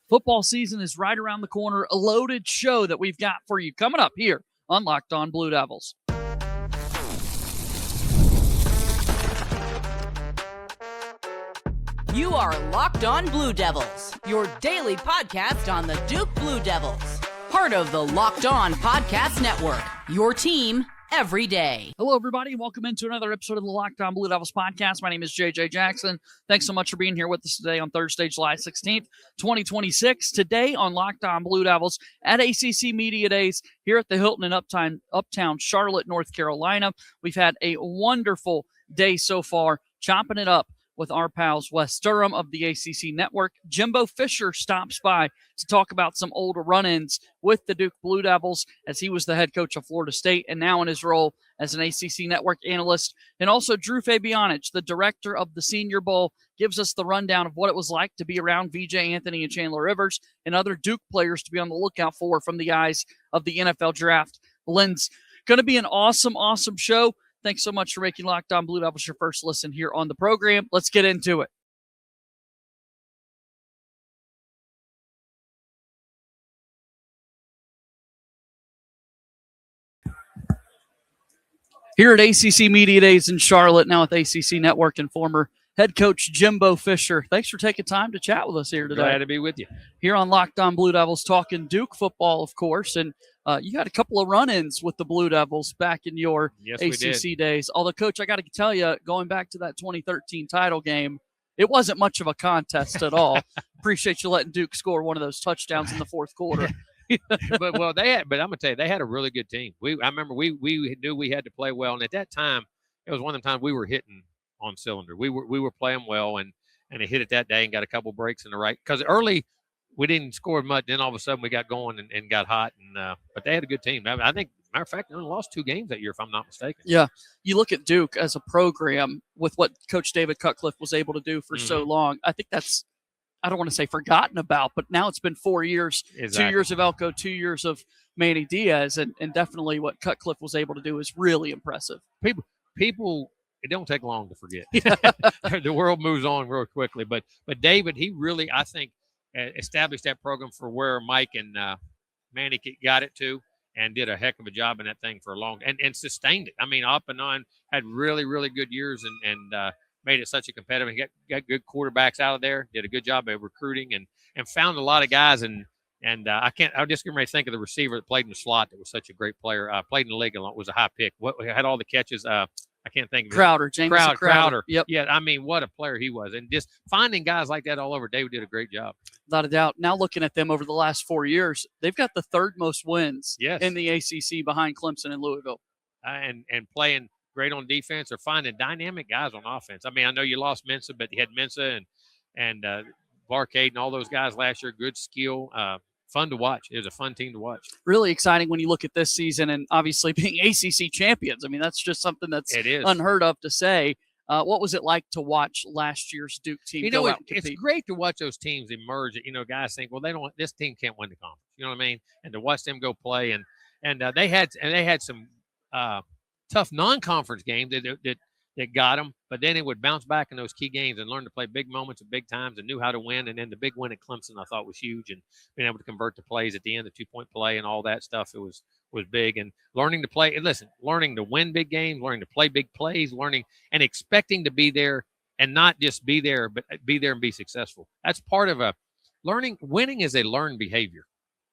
Football season is right around the corner. A loaded show that we've got for you coming up here on Locked On Blue Devils. You are Locked On Blue Devils, your daily podcast on the Duke Blue Devils. Part of the Locked On Podcast Network, your team every day. Hello, everybody. Welcome into another episode of the Locked On Blue Devils podcast. My name is JJ Jackson. Thanks so much for being here with us today on Thursday, July 16th, 2026. Today on Locked On Blue Devils at ACC Media Days here at the Hilton in Uptown Charlotte, North Carolina. We've had a wonderful day so far, chopping it up with our pals Wes Durham of the ACC Network. Jimbo Fisher stops by to talk about some old run-ins with the Duke Blue Devils as he was the head coach of Florida State and now in his role as an ACC Network analyst. And also Drew Fabianich, the director of the Senior Bowl, gives us the rundown of what it was like to be around VJ Anthony and Chandler Rivers and other Duke players to be on the lookout for from the eyes of the NFL draft lens. Going to be an awesome, awesome show. Thanks so much for making Locked On Blue Devils your first listen here on the program. Let's get into it. Here at ACC Media Days in Charlotte, now with ACC Network and former head coach Jimbo Fisher. Thanks for taking time to chat with us here today. Glad to be with you. Here on Locked On Blue Devils, talking Duke football, of course, and you had a couple of run-ins with the Blue Devils back in your ACC days. Although, Coach, I got to tell you, going back to that 2013 title game, it wasn't much of a contest at all. Appreciate you letting Duke score one of those touchdowns in the fourth quarter. but I'm gonna tell you, they had a really good team. I remember we knew we had to play well, and at that time, it was one of the times we were hitting on cylinder. We were playing well, and they hit it that day and got a couple breaks in the right. Because early we didn't score much, then all of a sudden we got going and got hot. And but they had a good team. I think, matter of fact, they only lost 2 games that year, if I'm not mistaken. Yeah, you look at Duke as a program with what Coach David Cutcliffe was able to do for so long. I think that's, I don't want to say forgotten about, but now it's been 4 years, exactly. 2 years of Elko, 2 years of Manny Diaz, and definitely what Cutcliffe was able to do is really impressive. People, it don't take long to forget. The world moves on real quickly, but David, he really, I think, established that program for where Mike and Manny got it to, and did a heck of a job in that thing for a long and sustained it. I mean, up and on, had really, really good years and made it such a competitive. He got good quarterbacks out of there, did a good job of recruiting and found a lot of guys. And I just getting ready to think of the receiver that played in the slot that was such a great player, played in the league a lot, was a high pick. Had all the catches. I can't think of Crowder, James Crowder. Yep. Yeah, I mean, what a player he was. And just finding guys like that all over, David did a great job. Without a doubt. Now looking at them over the last 4 years, they've got the 3rd most wins in the ACC behind Clemson and Louisville. And playing great on defense, or finding dynamic guys on offense. I mean, I know you lost Mensah, but you had Mensah and Barcade and all those guys last year. Good skill. Fun to watch. It was a fun team to watch. Really exciting when you look at this season, and obviously being ACC champions. I mean, that's just something that's unheard of to say. What was it like to watch last year's Duke team go out and compete? It's great to watch those teams emerge. Guys think, well, this team can't win the conference. You know what I mean? And to watch them go play, and they had some tough non-conference games that got them, but then it would bounce back in those key games and learn to play big moments at big times and knew how to win. And then the big win at Clemson, I thought, was huge, and being able to convert the plays at the end, the 2-point play and all that stuff, it was big. And learning to play, and learning to win big games, learning to play big plays, learning and expecting to be there and not just be there, but be there and be successful. That's part of learning. Winning is a learned behavior,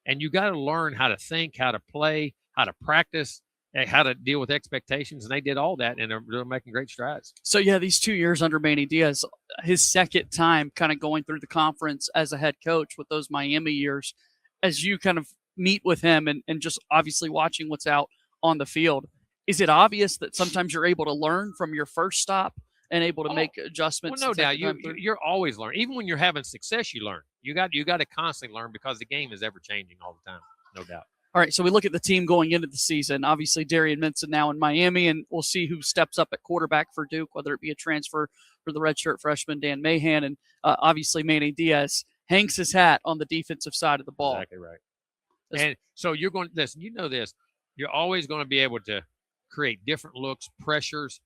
and you got to learn how to think, how to play, how to practice, how to deal with expectations, and they did all that, and they're making great strides. So, yeah, these 2 years under Manny Diaz, his second time kind of going through the conference as a head coach with those Miami years, as you kind of meet with him and just obviously watching what's out on the field, is it obvious that sometimes you're able to learn from your first stop and able to make adjustments? Well, no doubt. You're always learning. Even when you're having success, you learn. You got to constantly learn because the game is ever-changing all the time, no doubt. All right, so we look at the team going into the season. Obviously, Darian Mensah now in Miami, and we'll see who steps up at quarterback for Duke, whether it be a transfer for the redshirt freshman Dan Mahan, and obviously Manny Diaz hangs his hat on the defensive side of the ball. Exactly right. And so you're going to listen. You know this. You're always going to be able to create different looks, pressures.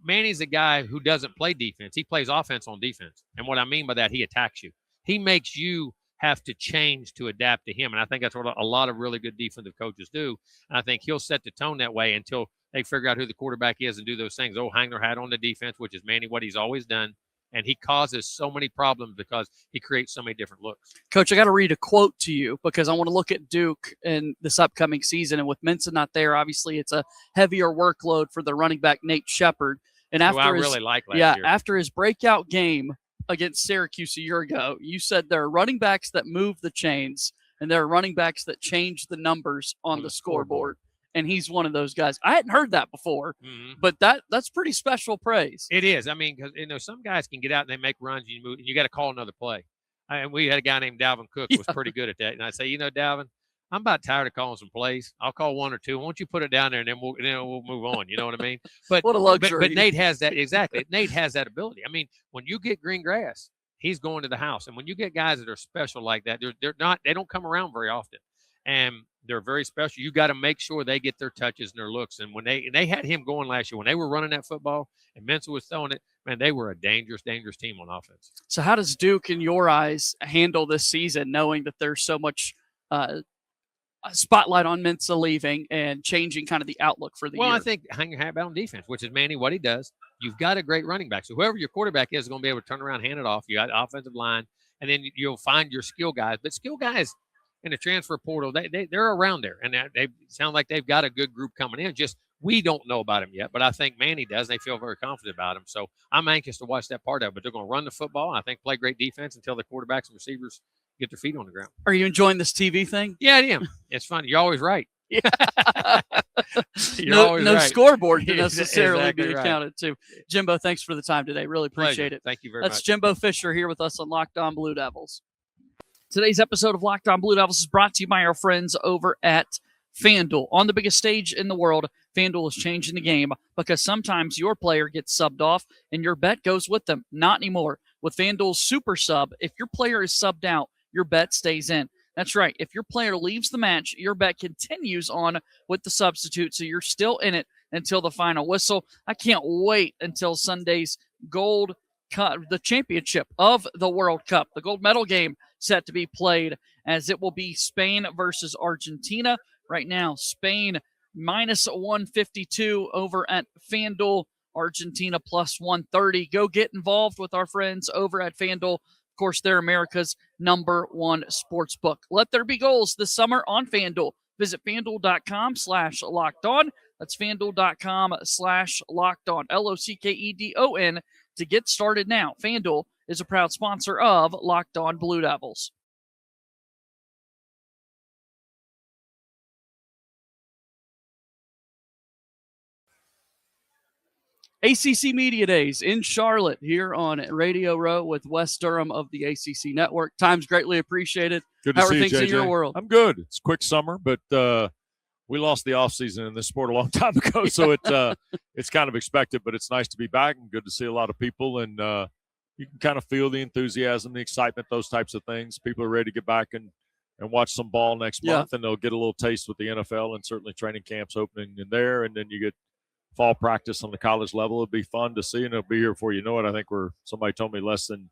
Manny's a guy who doesn't play defense. He plays offense on defense, and what I mean by that, he attacks you. He makes you have to change to adapt to him. And I think that's what a lot of really good defensive coaches do. And I think he'll set the tone that way until they figure out who the quarterback is and do those things. Oh, hang their hat on the defense, which is Manny, what he's always done. And he causes so many problems because he creates so many different looks. Coach, I got to read a quote to you because I want to look at Duke in this upcoming season. And with Mensah not there, obviously it's a heavier workload for the running back, Nate Sheppard. And after really like last year. After his breakout game against Syracuse a year ago, you said there are running backs that move the chains and there are running backs that change the numbers on the scoreboard. And he's one of those guys. I hadn't heard that before, but that's pretty special praise. It is. I mean, because some guys can get out and they make runs, and you move, and you got to call another play. And we had a guy named Dalvin Cook who was pretty good at that. And I say, Dalvin, I'm about tired of calling some plays. I'll call one or two. Why don't you put it down there and then we'll move on? You know what I mean? But what a luxury. But Nate has that exactly. Nate has that ability. I mean, when you get green grass, he's going to the house. And when you get guys that are special like that, they don't come around very often. And they're very special. You got to make sure they get their touches and their looks. And when they had him going last year, when they were running that football and Mensah was throwing it, man, they were a dangerous, dangerous team on offense. So how does Duke, in your eyes, handle this season, knowing that there's so much spotlight on Mensah leaving and changing kind of the outlook for the year? Well, I think hang your hat on defense, which is Manny, what he does. You've got a great running back. So whoever your quarterback is going to be able to turn around, hand it off. You got offensive line, and then you'll find your skill guys. But skill guys – in the transfer portal, they're around there, and they sound like they've got a good group coming in. Just we don't know about them yet, but I think Manny does. And they feel very confident about him. So I'm anxious to watch that part of it. But they're going to run the football, and I think play great defense until the quarterbacks and receivers get their feet on the ground. Are you enjoying this TV thing? Yeah, I am. It's fun. You're always right. No right. scoreboard to necessarily exactly be accounted to. Jimbo, thanks for the time today. Really appreciate Pleasure. it. Thank you very much. That's Jimbo Fisher here with us on Locked On Blue Devils. Today's episode of Locked On Blue Devils is brought to you by our friends over at FanDuel. On the biggest stage in the world, FanDuel is changing the game because sometimes your player gets subbed off and your bet goes with them. Not anymore. With FanDuel's Super Sub, if your player is subbed out, your bet stays in. That's right. If your player leaves the match, your bet continues on with the substitute, so you're still in it until the final whistle. I can't wait until Sunday's Gold Cup, the championship of the World Cup, the gold medal game set to be played, as it will be Spain versus Argentina. Right now, Spain minus 152 over at FanDuel, Argentina plus 130. Go get involved with our friends over at FanDuel. Of course, they're America's #1 sports book. Let there be goals this summer on FanDuel. Visit FanDuel.com/lockedon. That's FanDuel.com/lockedon, LOCKEDON, to get started now. FanDuel is a proud sponsor of Locked On Blue Devils. ACC Media Days in Charlotte here on Radio Row with Wes Durham of the ACC Network. Time's greatly appreciated. Good to How see are things you, JJ. in your world? I'm good. It's quick summer, but we lost the offseason in this sport a long time ago, so it's kind of expected, but it's nice to be back and good to see a lot of people, and you can kind of feel the enthusiasm, the excitement, those types of things. People are ready to get back and watch some ball next month, and they'll get a little taste with the NFL, and certainly training camps opening in there, and then you get fall practice on the college level. It'll be fun to see, and it'll be here before you know it. I think somebody told me less than,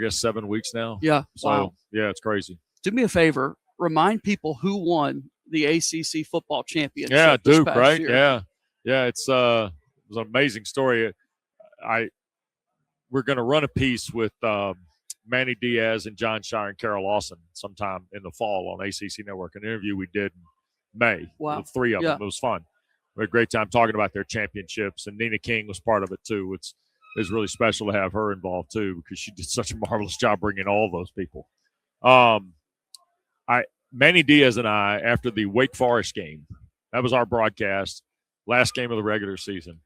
7 weeks now. Yeah. So, wow. Yeah, it's crazy. Do me a favor. Remind people who won the ACC football championship. Yeah, this Duke, past right? year. Yeah. It was an amazing story. We're going to run a piece with Manny Diaz and John Shire and Carol Lawson sometime in the fall on ACC Network. An interview we did in May. Wow. The three of them. It was fun. We had a great time talking about their championships, and Nina King was part of it too. It was really special to have her involved too, because she did such a marvelous job bringing all those people. Manny Diaz and I, after the Wake Forest game, that was our broadcast, last game of the regular season,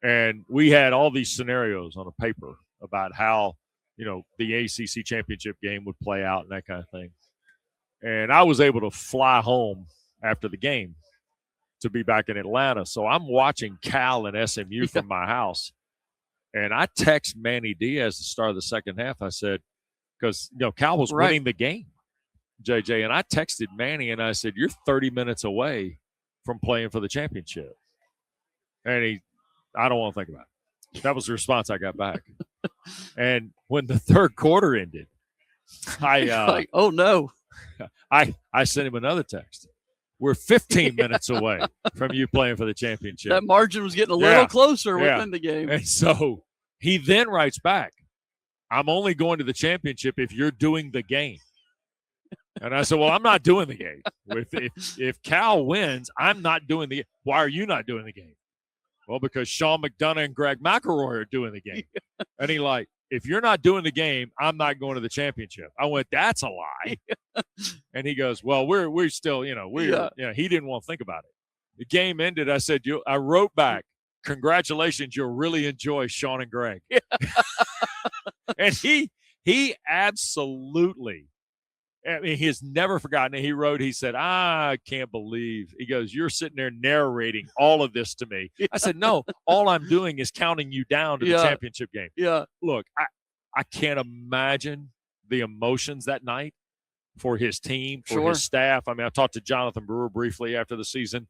and we had all these scenarios on a paper about how, the ACC championship game would play out and that kind of thing. And I was able to fly home after the game to be back in Atlanta. So I'm watching Cal and SMU from my house. And I text Manny Diaz at the start of the second half. I said, because, Cal was winning the game, JJ. And I texted Manny and I said, you're 30 minutes away from playing for the championship. And I don't want to think about it. That was the response I got back. And when the third quarter ended, Like, oh no. I sent him another text. We're 15 minutes away from you playing for the championship. That margin was getting a little closer within the game. And so he then writes back, I'm only going to the championship if you're doing the game. And I said, well, I'm not doing the game. If Cal wins, I'm not doing the game. Why are you not doing the game? Well, because Sean McDonough and Greg McElroy are doing the game. And he like, if you're not doing the game, I'm not going to the championship. I went, that's a lie. And he goes, well, we're still, he didn't want to think about it. The game ended. I said, I wrote back, congratulations, you'll really enjoy Sean and Greg. And he absolutely, I mean, he has never forgotten it. He wrote, he said, I can't believe. He goes, you're sitting there narrating all of this to me. I said, no, all I'm doing is counting you down to the championship game. Yeah. Look, I can't imagine the emotions that night for his team, for his staff. I mean, I talked to Jonathan Brewer briefly after the season.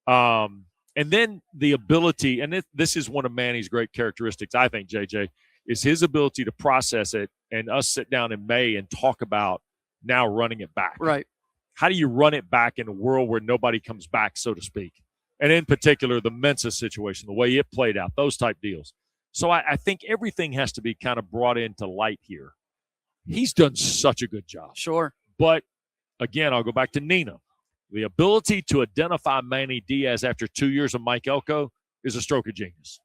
And then the ability, and this is one of Manny's great characteristics, I think, JJ, is his ability to process it and us sit down in May and talk about now running it back. Right. How do you run it back in a world where nobody comes back, so to speak? And in particular, the Mensah situation, the way it played out, those type deals. So I think everything has to be kind of brought into light here. He's done such a good job. Sure. But, again, I'll go back to Nina. The ability to identify Manny Diaz after 2 years of Mike Elko is a stroke of genius.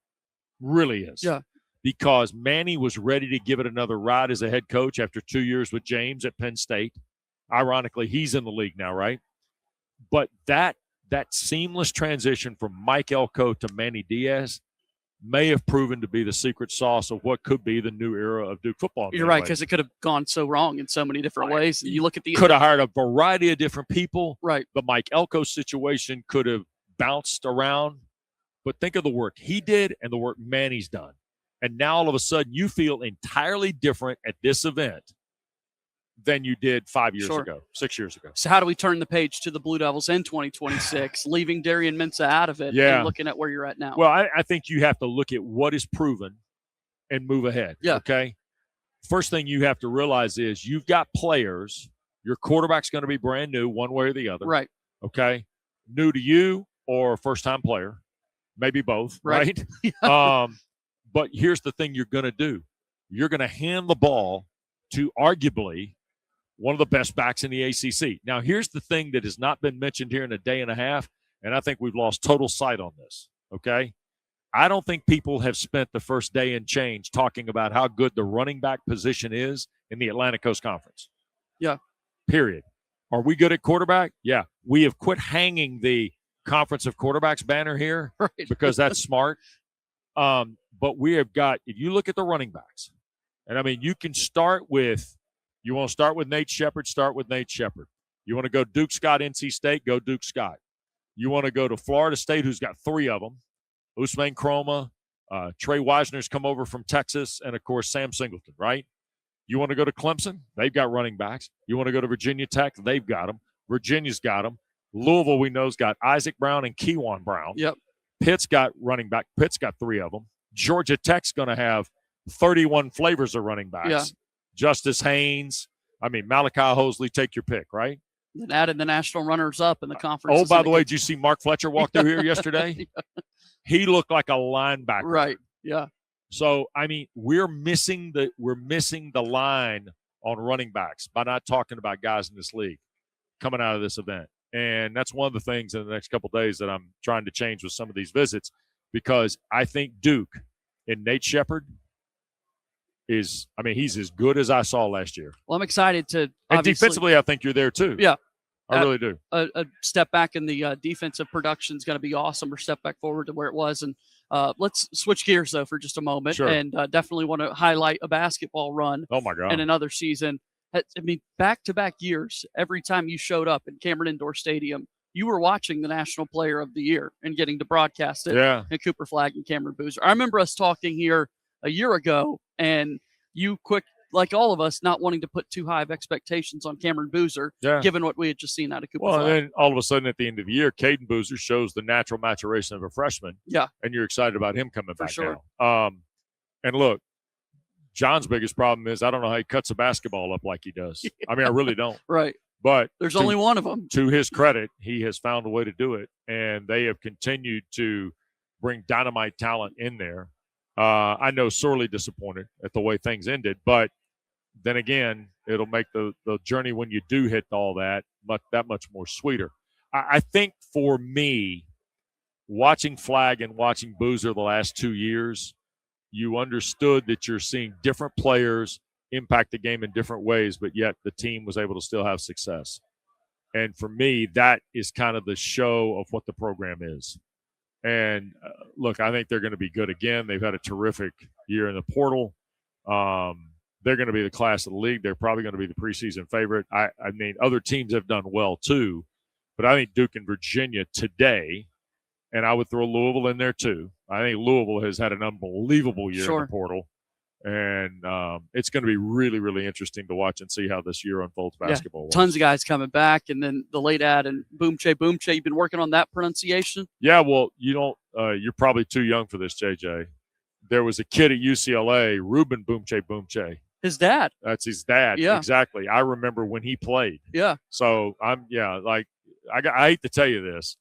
Really is. Yeah. Because Manny was ready to give it another ride as a head coach after 2 years with James at Penn State. Ironically, he's in the league now, right? But that seamless transition from Mike Elko to Manny Diaz may have proven to be the secret sauce of what could be the new era of Duke football. You're right, because it could have gone so wrong in so many different ways. And you look at the could have hired a variety of different people. Right. The Mike Elko situation could have bounced around. But think of the work he did and the work Manny's done. And now all of a sudden you feel entirely different at this event than you did 5 years ago, 6 years ago. So how do we turn the page to the Blue Devils in 2026, leaving Darian Mensah out of it and looking at where you're at now? Well, I think you have to look at what is proven and move ahead. Yeah. Okay. First thing you have to realize is you've got players. Your quarterback's going to be brand new one way or the other. Right. Okay. New to you or first-time player. Maybe both. Right. But here's the thing you're going to do. You're going to hand the ball to arguably one of the best backs in the ACC. Now, here's the thing that has not been mentioned here in a day and a half, and I think we've lost total sight on this, okay? I don't think people have spent the first day and change talking about how good the running back position is in the Atlantic Coast Conference. Yeah. Period. Are we good at quarterback? Yeah. We have quit hanging the Conference of Quarterbacks banner here because that's smart. But we have got, if you look at the running backs, and I mean, you can start with, you want to start with Nate Sheppard, start with Nate Sheppard. You want to go Duke Scott, NC State, go Duke Scott. You want to go to Florida State, who's got three of them, Usman Kroma, Trey Wisner's come over from Texas, and, of course, Sam Singleton, right? You want to go to Clemson? They've got running backs. You want to go to Virginia Tech? They've got them. Virginia's got them. Louisville, we know, has got Isaac Brown and Kejuan Brown. Yep. Pitt's got running back. Pitt's got three of them. Georgia Tech's going to have 31 flavors of running backs. Yeah. Justice Haynes. I mean, Malachi Hosley, take your pick, right? And added the national runners-up in the conference. Oh, by the way, did you see Mark Fletcher walk through here yesterday? He looked like a linebacker. Right, yeah. So, I mean, we're missing the line on running backs by not talking about guys in this league coming out of this event. And that's one of the things in the next couple of days that I'm trying to change with some of these visits, because I think Duke and Nate Sheppard is, I mean, he's as good as I saw last year. Well, I'm excited to and defensively, I think you're there too. Yeah. I really do. A step back in the defensive production is going to be awesome, or step back forward to where it was. And let's switch gears, though, for just a moment. Sure. And definitely want to highlight a basketball run. Oh, my God. In another season. I mean, back-to-back years, every time you showed up in Cameron Indoor Stadium, you were watching the National Player of the Year and getting to broadcast it. Yeah. And Cooper Flagg and Cameron Boozer. I remember us talking here a year ago, and you like all of us, not wanting to put too high of expectations on Cameron Boozer, given what we had just seen out of Cooper Flagg. Well, and then all of a sudden at the end of the year, Caden Boozer shows the natural maturation of a freshman. Yeah. And you're excited about him coming back sure. now. And look, John's biggest problem is I don't know how he cuts a basketball up like he does. Yeah. I mean, I really don't. Right. But there's only one of them. To his credit, he has found a way to do it, and they have continued to bring dynamite talent in there. I know sorely disappointed at the way things ended, but then again, it'll make the journey when you do hit all that much more sweeter. I think for me, watching Flag and watching Boozer the last 2 years, you understood that you're seeing different players impact the game in different ways, but yet the team was able to still have success. And for me, that is kind of the show of what the program is. And look, I think they're going to be good again. They've had a terrific year in the portal. They're going to be the class of the league. They're probably going to be the preseason favorite. I mean, other teams have done well too, but I think Duke and Virginia today, and I would throw Louisville in there too. I think Louisville has had an unbelievable year in the portal. And it's going to be really, really interesting to watch and see how this year unfolds basketball. Tons of guys coming back. And then the late ad and Boumtje, you've been working on that pronunciation? Yeah, well, you don't. You're probably too young for this, JJ. There was a kid at UCLA, Ruben Boumtje. His dad. That's his dad. Yeah. Exactly. I remember when he played. Yeah. So I hate to tell you this.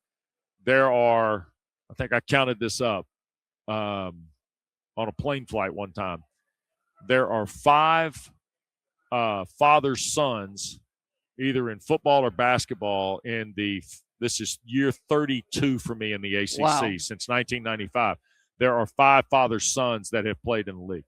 There are, I think I counted this up on a plane flight one time. There are 5 father sons, either in football or basketball, this is year 32 for me in the ACC since 1995. There are 5 father sons that have played in the league.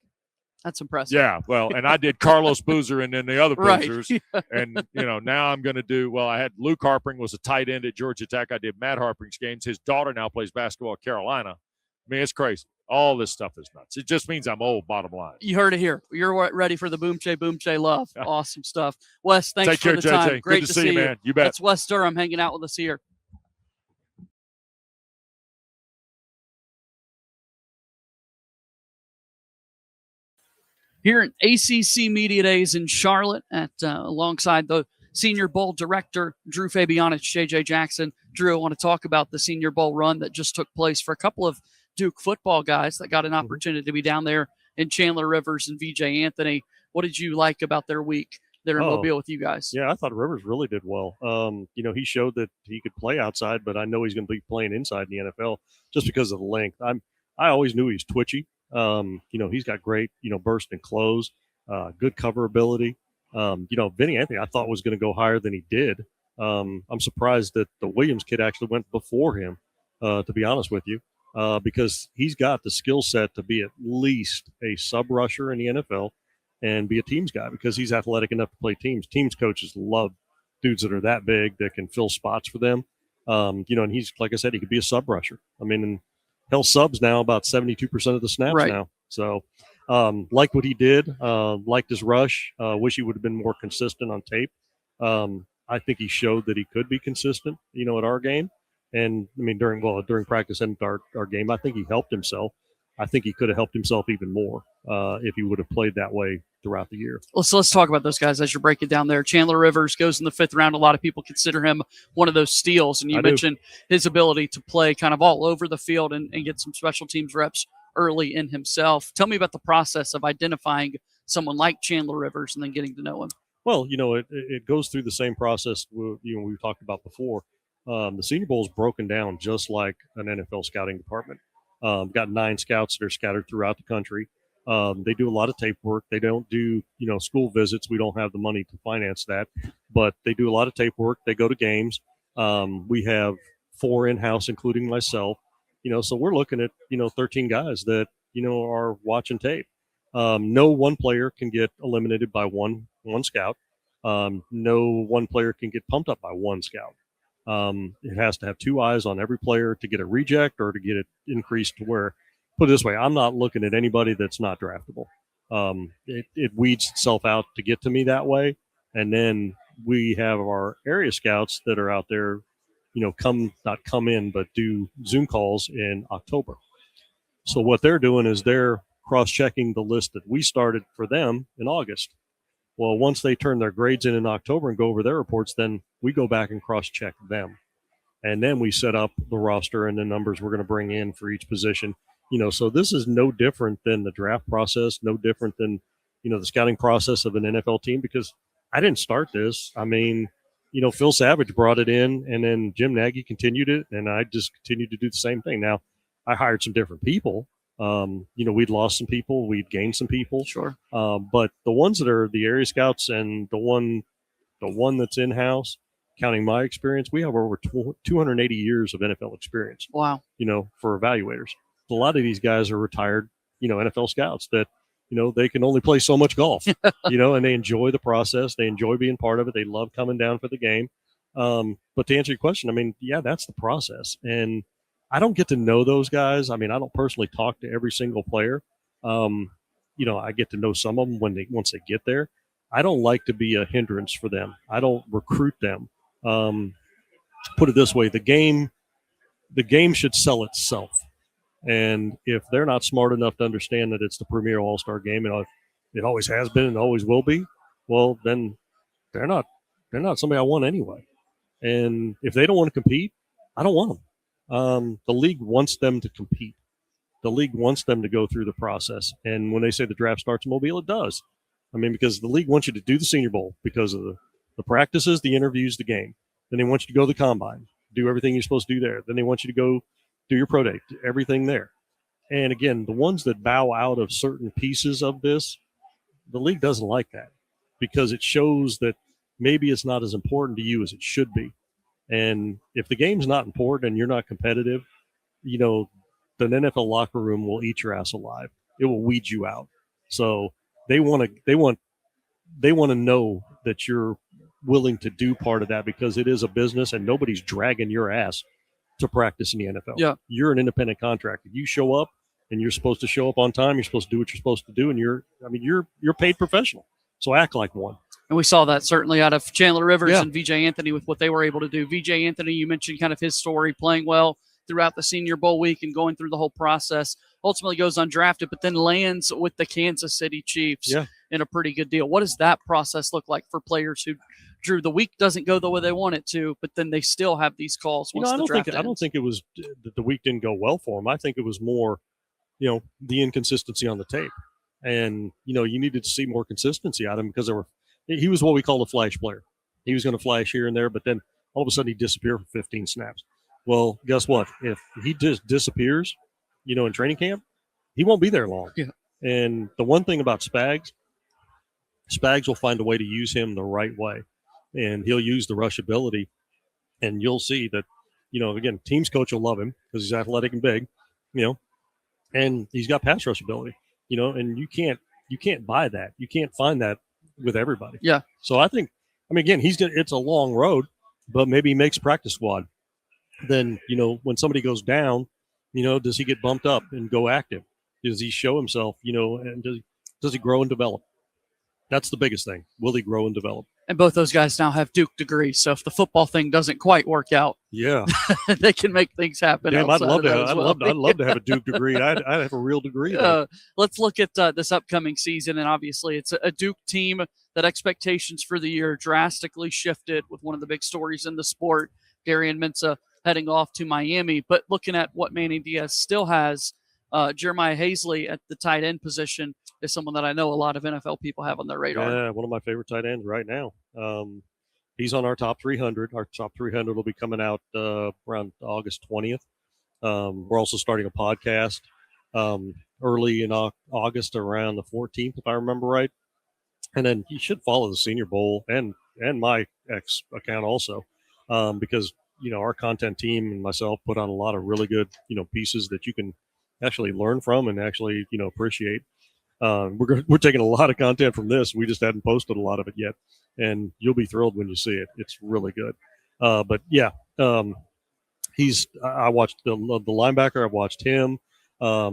That's impressive. Yeah, well, and I did Carlos Boozer and then the other Boozers. Right. And, now I'm going to do, I had Luke Harpring was a tight end at Georgia Tech. I did Matt Harpring's games. His daughter now plays basketball at Carolina. I mean, it's crazy. All this stuff is nuts. It just means I'm old, bottom line. You heard it here. You're ready for the Boumtje love. Awesome stuff. Wes, thanks Take for care, the time. JJ. Great Good to see you, man. You bet. That's Wes Durham hanging out with us here. Here at ACC Media Days in Charlotte alongside the Senior Bowl director, Drew Fabianich, JJ Jackson. Drew, I want to talk about the Senior Bowl run that just took place for a couple of Duke football guys that got an opportunity to be down there in Chandler Rivers and VJ Anthony. What did you like about their week there in Mobile with you guys? Yeah, I thought Rivers really did well. He showed that he could play outside, but I know he's going to be playing inside in the NFL just because of the length. I always knew he was twitchy. He's got great, burst and close, good cover ability. Vinny Anthony I thought was going to go higher than he did. I'm surprised that the Williams kid actually went before him, to be honest with you. Because he's got the skill set to be at least a sub rusher in the NFL and be a teams guy because he's athletic enough to play teams. Teams coaches love dudes that are that big that can fill spots for them. And he's, like I said, he could be a sub rusher. I mean, and hell, subs now about 72% of the snaps now. So liked what he did, liked his rush. Wish he would have been more consistent on tape. I think he showed that he could be consistent, at our game. And I mean, during practice and our game, I think he helped himself. I think he could have helped himself even more if he would have played that way throughout the year. Let's talk about those guys as you break it down there. Chandler Rivers goes in the 5th round. A lot of people consider him one of those steals. And you mentioned his ability to play kind of all over the field and get some special teams reps early in himself. Tell me about the process of identifying someone like Chandler Rivers and then getting to know him. Well, it goes through the same process we've talked about before. The Senior Bowl is broken down just like an NFL scouting department. Got 9 scouts that are scattered throughout the country. They do a lot of tape work. They don't do, school visits. We don't have the money to finance that, but they do a lot of tape work. They go to games. We have 4 in-house, including myself. So we're looking at, 13 guys that, are watching tape. No one player can get eliminated by one scout. No one player can get pumped up by one scout. It has to have 2 eyes on every player to get a reject or to get it increased to where, put it this way, I'm not looking at anybody that's not draftable. It weeds itself out to get to me that way. And then we have our area scouts that are out there, not come in, but do Zoom calls in October. So what they're doing is they're cross-checking the list that we started for them in August. Well, once they turn their grades in October and go over their reports, then we go back and cross-check them. And then we set up the roster and the numbers we're going to bring in for each position. So this is no different than the draft process, no different than, the scouting process of an NFL team, because I didn't start this. I mean, Phil Savage brought it in, and then Jim Nagy continued it, and I just continued to do the same thing. Now, I hired some different people. We'd lost some people, we'd gained some people. Sure. But the ones that are the area scouts and the one that's in-house, counting my experience, we have over 280 years of NFL experience. Wow. For evaluators. A lot of these guys are retired, NFL scouts that, they can only play so much golf, and they enjoy the process. They enjoy being part of it. They love coming down for the game. But to answer your question, I mean, yeah, that's the process. And I don't get to know those guys. I mean, I don't personally talk to every single player. I get to know some of them once they get there. I don't like to be a hindrance for them. I don't recruit them. Put it this way, the game should sell itself. And if they're not smart enough to understand that it's the premier all-star game, and it always has been and always will be, well, then they're not somebody I want anyway. And if they don't want to compete, I don't want them. The league wants them to compete. The league wants them to go through the process. And when they say the draft starts in Mobile, it does. I mean, because the league wants you to do the Senior Bowl because of the practices, the interviews, the game. Then they want you to go to the combine, do everything you're supposed to do there. Then they want you to go do your pro day, everything there. And again, the ones that bow out of certain pieces of this, the league doesn't like that, because it shows that maybe it's not as important to you as it should be. And if the game's not important and you're not competitive, the NFL locker room will eat your ass alive. It will weed you out. So they want to know that you're willing to do part of that, because it is a business and nobody's dragging your ass to practice in the NFL. Yeah. You're an independent contractor. You show up and you're supposed to show up on time. You're supposed to do what you're supposed to do. And you're paid professional. So act like one. And we saw that certainly out of Chandler Rivers and VJ Anthony with what they were able to do. VJ Anthony, you mentioned kind of his story, playing well throughout the Senior Bowl week and going through the whole process. Ultimately goes undrafted, but then lands with the Kansas City Chiefs in a pretty good deal. What does that process look like for players who, Drew, the week doesn't go the way they want it to, but then they still have these calls once the draft ends? I don't think it was that the week didn't go well for him. I think it was more, the inconsistency on the tape. And, you needed to see more consistency out of him, because he was what we call a flash player. He was going to flash here and there, but then all of a sudden he'd disappear for 15 snaps. Well, guess what? If he just disappears, in training camp, he won't be there long. Yeah. And the one thing about Spags will find a way to use him the right way. And he'll use the rush ability. And you'll see that, again, team's coach will love him because he's athletic and big, and he's got pass rush ability, and you can't buy that. You can't find that with everybody. Yeah. So again, it's a long road, but maybe he makes practice squad. Then, when somebody goes down, does he get bumped up and go active? Does he show himself, and does he grow and develop? That's the biggest thing. Will he grow and develop? And both those guys now have Duke degrees, so if the football thing doesn't quite work out, they can make things happen. Damn, I'd love to have a Duke degree. I'd have a real degree. Let's look at this upcoming season, and obviously it's a Duke team that expectations for the year drastically shifted with one of the big stories in the sport, Darian Mensah heading off to Miami. But looking at what Manny Diaz still has, Jeremiah Hazley at the tight end position is someone that I know a lot of NFL people have on their radar. Yeah, one of my favorite tight ends right now. He's on our top 300. Our top 300 will be coming out around August 20th. We're also starting a podcast early in August, around the 14th, if I remember right. And then you should follow the Senior Bowl and my X account also, because our content team and myself put on a lot of really good pieces that you can actually learn from and actually appreciate. We're taking a lot of content from this. We just hadn't posted a lot of it yet, and you'll be thrilled when you see it. It's really good. But yeah, I watched the linebacker. I've watched him. I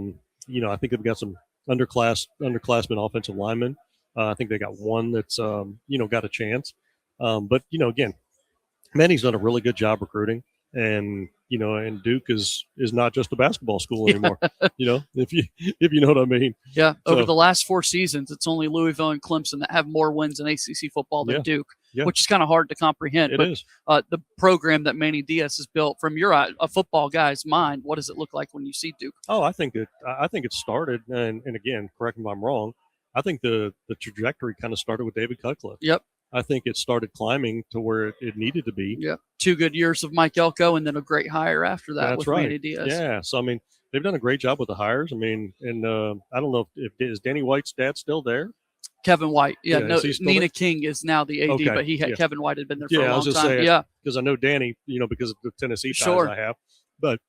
think they've got some underclassmen offensive linemen. I think they got one that's got a chance. But again, Manny's done a really good job recruiting, and and Duke is not just a basketball school anymore. If you know what I mean. Yeah. Over the last 4 seasons, it's only Louisville and Clemson that have more wins in ACC football than Duke, which is kind of hard to comprehend. It is. The program that Manny Diaz has built, from a football guy's mind, what does it look like when you see Duke? Oh, I think it started, and again, correct me if I'm wrong, I think the trajectory kind of started with David Cutcliffe. Yep. I think it started climbing to where it needed to be. Yep. 2 good years of Mike Elko and then a great hire after that with Manny Diaz. Yeah. So, I mean, they've done a great job with the hires. I mean, and I don't know if is Danny White's dad still there? Kevin White. Yeah, no, Nina there? King is now the AD, but Kevin White had been there for a long I was just time. saying, yeah. Because I know Danny, because of the Tennessee ties I have. But,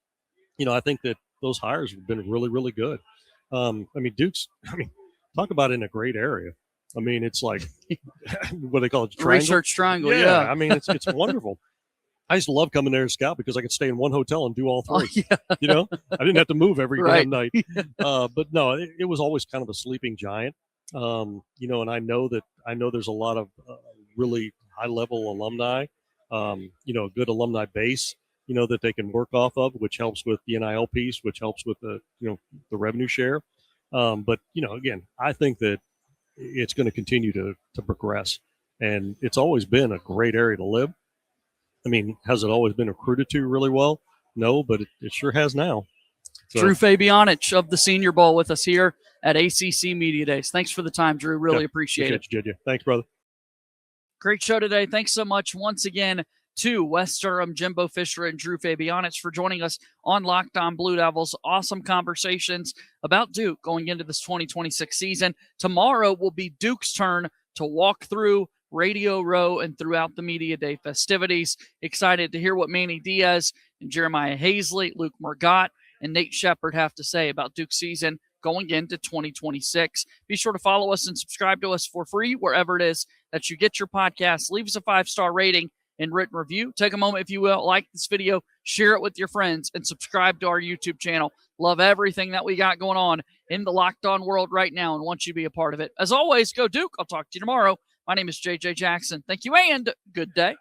I think that those hires have been really, really good. Duke's, talk about in a great area. I mean, it's like what they call it, triangle? Research triangle. Yeah. I mean, it's wonderful. I used to love coming there to scout because I could stay in one hotel and do all three. I didn't have to move every damn night. But no, it was always kind of a sleeping giant. And I know there's a lot of really high level alumni. A good alumni base. That they can work off of, which helps with the NIL piece, which helps with the the revenue share. But again, I think that it's going to continue to progress, and it's always been a great area to live. I mean, has it always been recruited to really well? No, but it sure has now. So, Drew Fabianich of the Senior Bowl with us here at ACC Media Days. Thanks for the time, Drew. Really appreciate it. You, JJ. Thanks, brother. Great show today. Thanks so much once again to Wes Durham, Jimbo Fisher, and Drew Fabianich for joining us on Locked On Blue Devils. Awesome conversations about Duke going into this 2026 season. Tomorrow will be Duke's turn to walk through Radio Row and throughout the Media Day festivities. Excited to hear what Manny Diaz and Jeremiah Hazley, Luke Murgott, and Nate Sheppard have to say about Duke's season going into 2026. Be sure to follow us and subscribe to us for free wherever it is that you get your podcasts. Leave us a 5-star rating and written review. Take a moment, if you will, like this video, share it with your friends, and subscribe to our YouTube channel. Love everything that we got going on in the Locked On world right now and want you to be a part of it. As always, go Duke. I'll talk to you tomorrow. My name is JJ Jackson. Thank you and good day.